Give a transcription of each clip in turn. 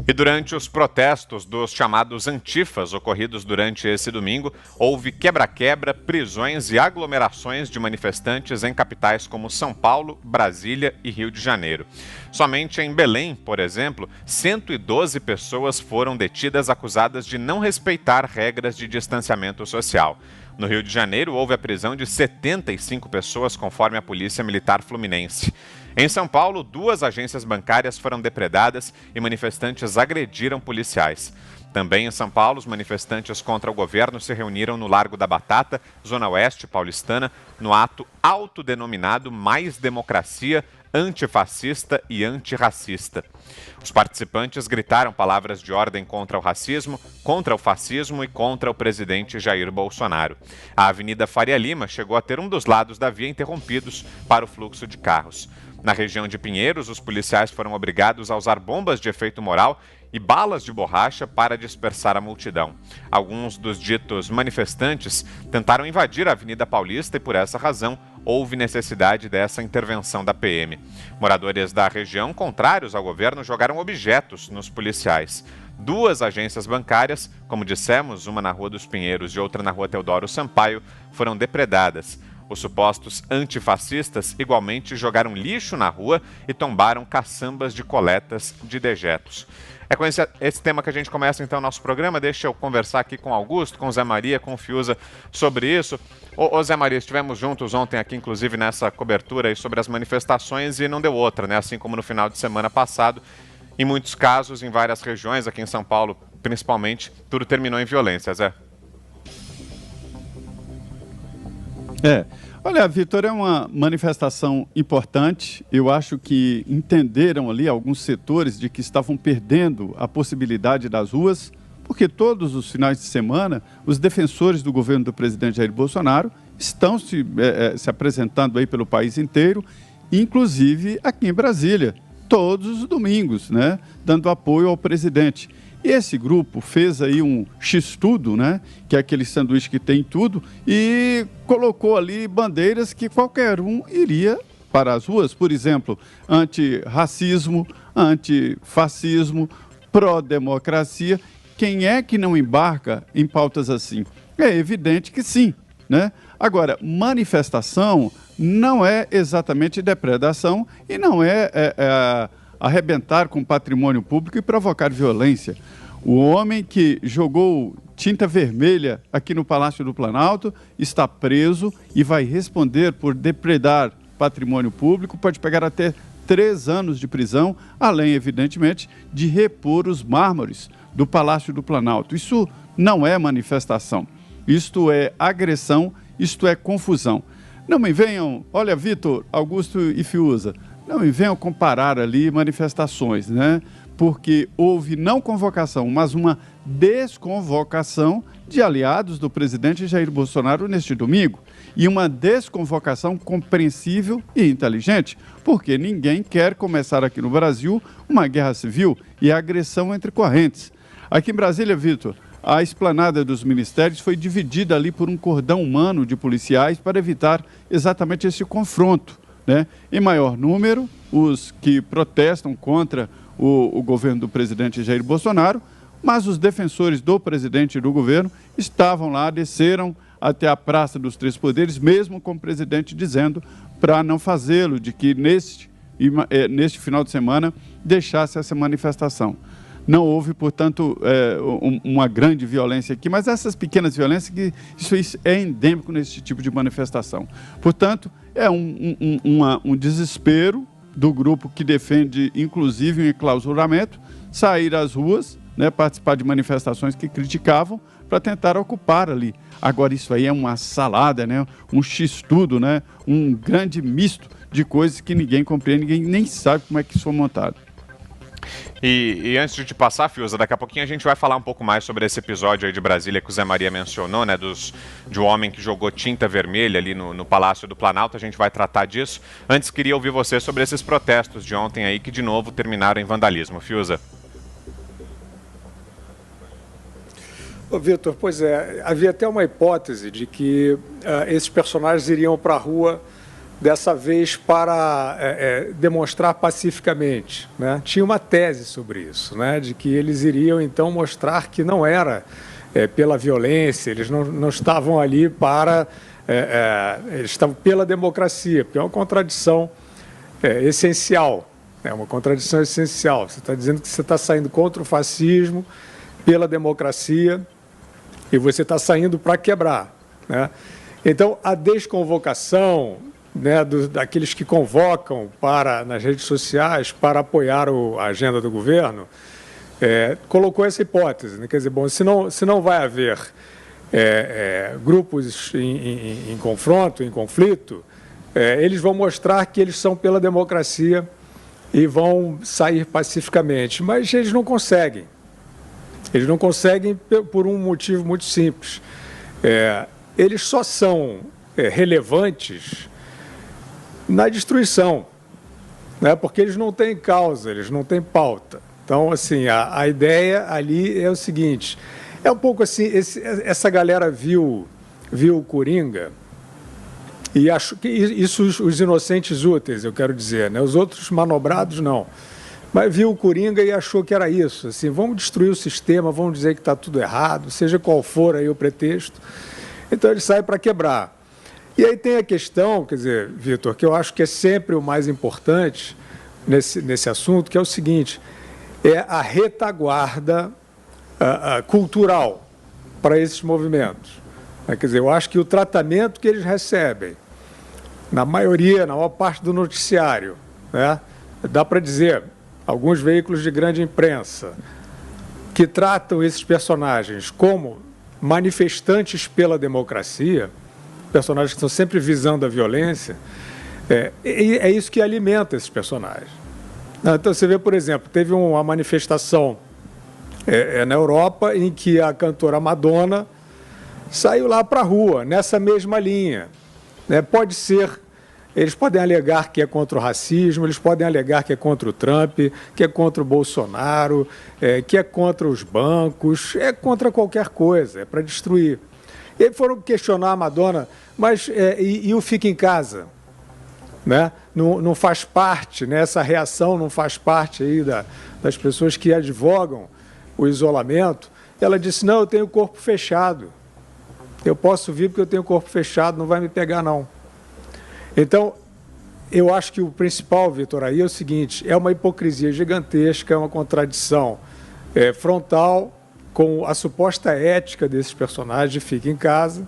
E durante os protestos dos chamados antifas ocorridos durante esse domingo, houve quebra-quebra, prisões e aglomerações de manifestantes em capitais como São Paulo, Brasília e Rio de Janeiro. Somente em Belém, por exemplo, 112 pessoas foram detidas acusadas de não respeitar regras de distanciamento social. No Rio de Janeiro, houve a prisão de 75 pessoas, conforme a Polícia Militar Fluminense. Em São Paulo, 2 agências bancárias foram depredadas e manifestantes agrediram policiais. Também em São Paulo, os manifestantes contra o governo se reuniram no Largo da Batata, Zona Oeste paulistana, no ato autodenominado Mais Democracia, antifascista e antirracista. Os participantes gritaram palavras de ordem contra o racismo, contra o fascismo e contra o presidente Jair Bolsonaro. A Avenida Faria Lima chegou a ter um dos lados da via interrompidos para o fluxo de carros. Na região de Pinheiros, os policiais foram obrigados a usar bombas de efeito moral e balas de borracha para dispersar a multidão. Alguns dos ditos manifestantes tentaram invadir a Avenida Paulista e, por essa razão, houve necessidade dessa intervenção da PM. Moradores da região, contrários ao governo, jogaram objetos nos policiais. 2 agências bancárias, como dissemos, uma na Rua dos Pinheiros e outra na Rua Teodoro Sampaio, foram depredadas. Os supostos antifascistas igualmente jogaram lixo na rua e tombaram caçambas de coletas de dejetos. É com esse tema que a gente começa então o nosso programa. Deixa eu conversar aqui com o Augusto, com o Zé Maria, com o Fiuza sobre isso. Ô Zé Maria, estivemos juntos ontem aqui, inclusive, nessa cobertura aí sobre as manifestações e não deu outra, né? Assim como no final de semana passado, em muitos casos, em várias regiões, aqui em São Paulo principalmente, tudo terminou em violência, Zé. Olha, Vitor, é uma manifestação importante. Eu acho que entenderam ali alguns setores de que estavam perdendo a possibilidade das ruas, porque todos os finais de semana os defensores do governo do presidente Jair Bolsonaro estão se apresentando aí pelo país inteiro, inclusive aqui em Brasília, todos os domingos, né, dando apoio ao presidente. Esse grupo fez aí um X-tudo, né, que é aquele sanduíche que tem tudo, e colocou ali bandeiras que qualquer um iria para as ruas, por exemplo, antirracismo, antifascismo, pró-democracia. Quem é que não embarca em pautas assim? É evidente que sim, né? Agora, manifestação não é exatamente depredação e não é arrebentar com patrimônio público e provocar violência. O homem que jogou tinta vermelha aqui no Palácio do Planalto está preso e vai responder por depredar patrimônio público, pode pegar até 3 anos de prisão, além, evidentemente, de repor os mármores do Palácio do Planalto. Isso não é manifestação, isto é agressão, isto é confusão. Não me venham, olha, Vitor, Augusto e Fiuza, não me venham comparar ali manifestações, né? Porque houve não convocação, mas uma desconvocação de aliados do presidente Jair Bolsonaro neste domingo. E uma desconvocação compreensível e inteligente, porque ninguém quer começar aqui no Brasil uma guerra civil e agressão entre correntes. Aqui em Brasília, Vitor, a esplanada dos ministérios foi dividida ali por um cordão humano de policiais para evitar exatamente esse confronto, né? Em maior número, os que protestam contra o governo do presidente Jair Bolsonaro, mas os defensores do presidente e do governo estavam lá, desceram até a Praça dos Três Poderes, mesmo com o presidente dizendo para não fazê-lo, de que neste final de semana deixasse essa manifestação. Não houve, portanto, uma grande violência aqui, mas essas pequenas violências, que isso é endêmico nesse tipo de manifestação. Portanto, é um desespero do grupo que defende, inclusive, um enclausuramento, sair às ruas, né, participar de manifestações que criticavam, para tentar ocupar ali. Agora, isso aí é uma salada, né, um X-tudo, né, um grande misto de coisas que ninguém compreende, ninguém nem sabe como é que isso foi montado. E antes de te passar, Fiuza, daqui a pouquinho a gente vai falar um pouco mais sobre esse episódio aí de Brasília que o Zé Maria mencionou, né, de um homem que jogou tinta vermelha ali no Palácio do Planalto. A gente vai tratar disso. Antes, queria ouvir você sobre esses protestos de ontem aí que de novo terminaram em vandalismo. Fiuza. Ô, Vitor, havia até uma hipótese de que esses personagens iriam para a rua dessa vez para demonstrar pacificamente, né? Tinha uma tese sobre isso, né? De que eles iriam, então, mostrar que não era pela violência, eles não estavam ali para... eles estavam pela democracia, porque é uma contradição essencial. É uma contradição essencial. Você está dizendo que você está saindo contra o fascismo, pela democracia, e você está saindo para quebrar, né? Então, a desconvocação, né, daqueles que convocam nas redes sociais para apoiar a agenda do governo, colocou essa hipótese, né? Quer dizer, bom, se não vai haver grupos em confronto, em conflito, eles vão mostrar que eles são pela democracia e vão sair pacificamente. Mas eles não conseguem. Eles não conseguem por um motivo muito simples. Eles só são relevantes na destruição, né? Porque eles não têm causa, eles não têm pauta. Então, assim, a ideia ali é o seguinte, é um pouco assim, essa galera viu o Coringa e acho que isso os inocentes úteis, eu quero dizer, né? Os outros manobrados não. Mas viu o Coringa e achou que era isso, assim, vamos destruir o sistema, vamos dizer que está tudo errado, seja qual for aí o pretexto. Então ele sai para quebrar. E aí tem a questão, quer dizer, Vitor, que eu acho que é sempre o mais importante nesse assunto, que é o seguinte, é a retaguarda cultural para esses movimentos. Quer dizer, eu acho que o tratamento que eles recebem, na maior parte do noticiário, né, dá para dizer, alguns veículos de grande imprensa, que tratam esses personagens como manifestantes pela democracia, personagens que estão sempre visando a violência, é isso que alimenta esses personagens. Então, você vê, por exemplo, teve uma manifestação na Europa em que a cantora Madonna saiu lá para a rua, nessa mesma linha. Pode ser, eles podem alegar que é contra o racismo, eles podem alegar que é contra o Trump, que é contra o Bolsonaro, que é contra os bancos, é contra qualquer coisa, é para destruir. E aí foram questionar a Madonna, mas e o Fica em Casa? Né? Não faz parte, né? Essa reação não faz parte aí das pessoas que advogam o isolamento. Ela disse, não, eu tenho o corpo fechado. Eu posso vir porque eu tenho o corpo fechado, não vai me pegar, não. Então, eu acho que o principal, Vitor, aí é o seguinte, é uma hipocrisia gigantesca, é uma contradição frontal com a suposta ética desses personagens de Fica em Casa,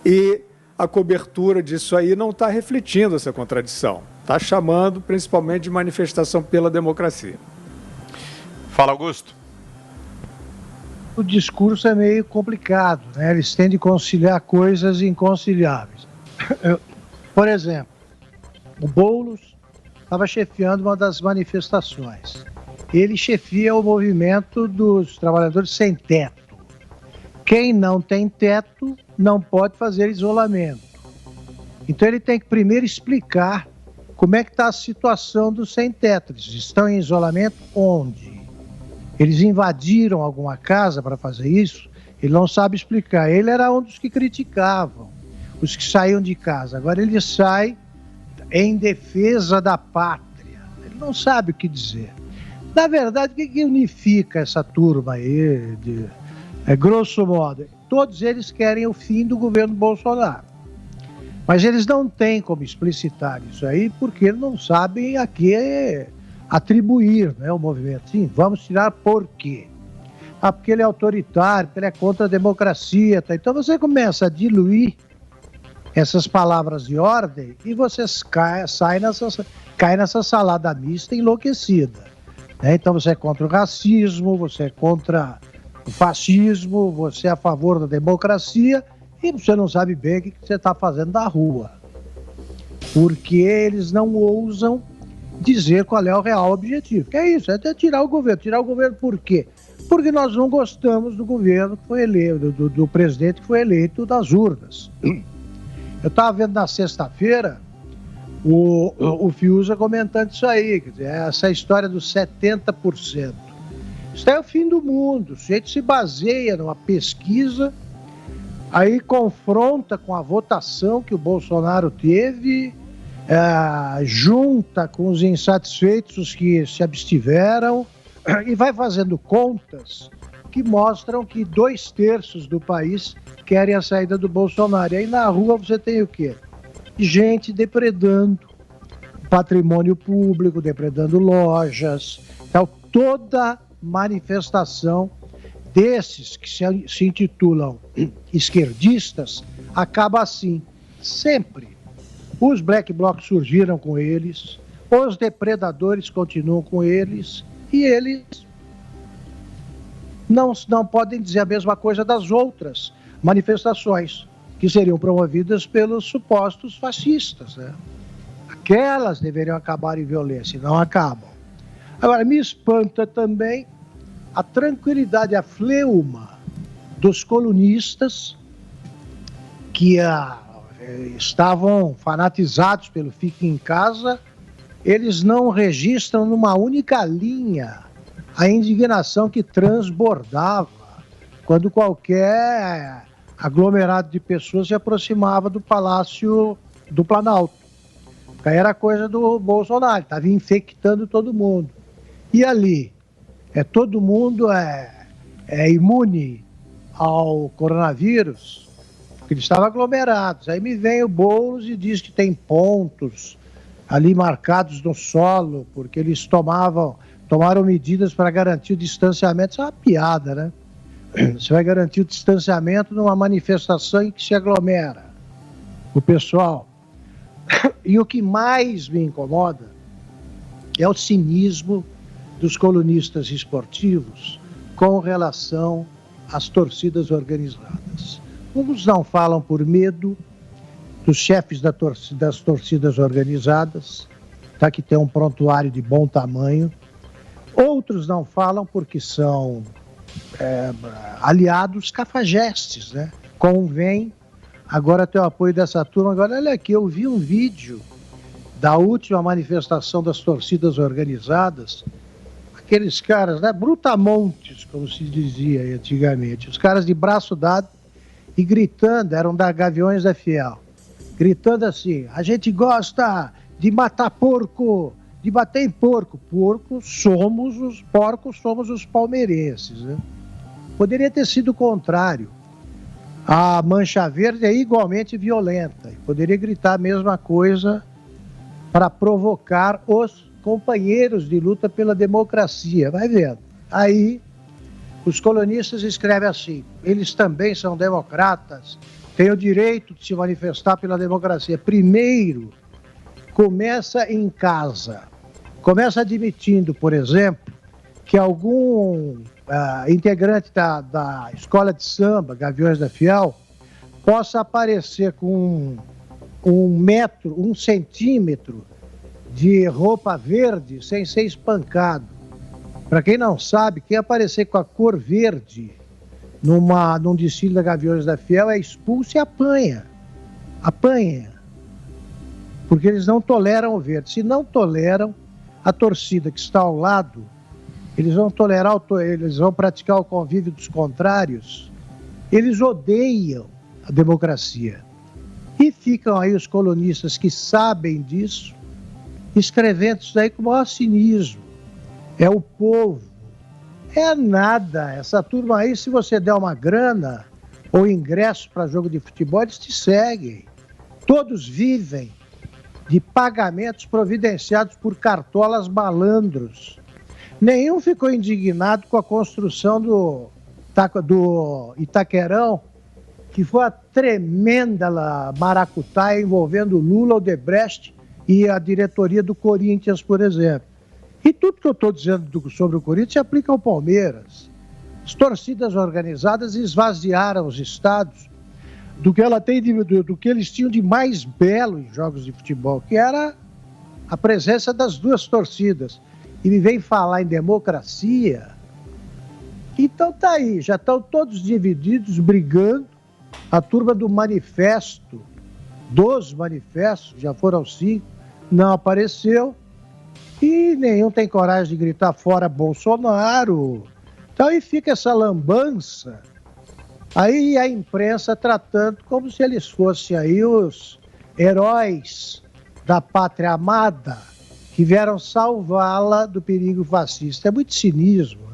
e a cobertura disso aí não está refletindo essa contradição. Está chamando, principalmente, de manifestação pela democracia. Fala, Augusto. O discurso é meio complicado, né? Eles têm de conciliar coisas inconciliáveis. Por exemplo, o Boulos estava chefiando uma das manifestações. Ele chefia o movimento dos trabalhadores sem teto. Quem não tem teto não pode fazer isolamento. Então ele tem que primeiro explicar como é que está a situação dos sem teto. Eles estão em isolamento onde? Eles invadiram alguma casa para fazer isso? Ele não sabe explicar. Ele era um dos que criticavam, os que saíam de casa. Agora ele sai em defesa da pátria. Ele não sabe o que dizer. Na verdade, o que unifica essa turma aí, grosso modo? Todos eles querem o fim do governo Bolsonaro. Mas eles não têm como explicitar isso aí, porque não sabem a que atribuir, né, o movimento. Sim, vamos tirar por quê? Porque ele é autoritário, porque ele é contra a democracia. Tá? Então você começa a diluir essas palavras de ordem e você cai nessa salada mista enlouquecida. Né? Então você é contra o racismo, você é contra o fascismo, você é a favor da democracia e você não sabe bem o que você está fazendo na rua. Porque eles não ousam dizer qual é o real objetivo. Que é isso, é até tirar o governo. Tirar o governo por quê? Porque nós não gostamos do governo que foi eleito, do presidente que foi eleito das urnas. Eu estava vendo na sexta-feira o Fiuza comentando isso aí, quer dizer, essa história dos 70%. Isso é o fim do mundo. O sujeito se baseia numa pesquisa, aí confronta com a votação que o Bolsonaro teve junta com os insatisfeitos, os que se abstiveram, e vai fazendo contas que mostram que 2/3 do país querem a saída do Bolsonaro. E aí na rua você tem o quê? Gente depredando patrimônio público, depredando lojas. Então, toda manifestação desses que se intitulam esquerdistas acaba assim, sempre. Os black blocs surgiram com eles, os depredadores continuam com eles, e eles não podem dizer a mesma coisa das outras manifestações, que seriam promovidas pelos supostos fascistas, né? Aquelas deveriam acabar em violência, e não acabam. Agora, me espanta também a tranquilidade, a fleuma dos colunistas que estavam fanatizados pelo Fique em Casa. Eles não registram numa única linha a indignação que transbordava quando qualquer aglomerado de pessoas se aproximava do Palácio do Planalto. Aí era coisa do Bolsonaro, estava infectando todo mundo. E ali, todo mundo é imune ao coronavírus, porque eles estavam aglomerados. Aí me vem o Boulos e diz que tem pontos ali marcados no solo, porque eles tomaram medidas para garantir o distanciamento. Isso é uma piada, né? Você vai garantir o distanciamento numa manifestação em que se aglomera o pessoal. E o que mais me incomoda é o cinismo dos colunistas esportivos com relação às torcidas organizadas. Uns não falam por medo dos chefes das torcidas organizadas, tá, que tem um prontuário de bom tamanho. Outros não falam porque são aliados cafajestes, né? Convém agora ter o apoio dessa turma. Agora, olha aqui, eu vi um vídeo da última manifestação das torcidas organizadas, aqueles caras, né, brutamontes, como se dizia antigamente, os caras de braço dado e gritando, eram da Gaviões da Fiel, gritando assim: a gente gosta de matar porco, de bater em porco. Porcos somos os palmeirenses, né? Poderia ter sido o contrário. A Mancha Verde é igualmente violenta e poderia gritar a mesma coisa para provocar os companheiros de luta pela democracia. Vai vendo. Aí os colunistas escrevem assim: eles também são democratas, têm o direito de se manifestar pela democracia. Primeiro, começa em casa. Começa admitindo, por exemplo, que algum integrante da escola de samba, Gaviões da Fiel, possa aparecer com 1 centímetro de roupa verde sem ser espancado. Para quem não sabe, quem aparecer com a cor verde num desfile da Gaviões da Fiel é expulso e apanha. Apanha. Porque eles não toleram o verde. Se não toleram, a torcida que está ao lado, eles vão praticar o convívio dos contrários. Eles odeiam a democracia. E ficam aí os colunistas que sabem disso, escrevendo isso daí com o maior cinismo. É o povo. É nada. Essa turma aí, se você der uma grana ou ingresso para jogo de futebol, eles te seguem. Todos vivem de pagamentos providenciados por cartolas malandros. Nenhum ficou indignado com a construção do Itaquerão, que foi a tremenda maracutaia envolvendo Lula, Odebrecht e a diretoria do Corinthians, por exemplo. E tudo que eu estou dizendo sobre o Corinthians se aplica ao Palmeiras. As torcidas organizadas esvaziaram os estádios do que eles tinham de mais belo em jogos de futebol, que era a presença das duas torcidas. E me vem falar em democracia. Então tá aí, já estão todos divididos, brigando. A turma do manifesto, dos manifestos, já foram 5, não apareceu. E nenhum tem coragem de gritar fora Bolsonaro. Então aí fica essa lambança. Aí a imprensa tratando como se eles fossem aí os heróis da pátria amada que vieram salvá-la do perigo fascista. É muito cinismo,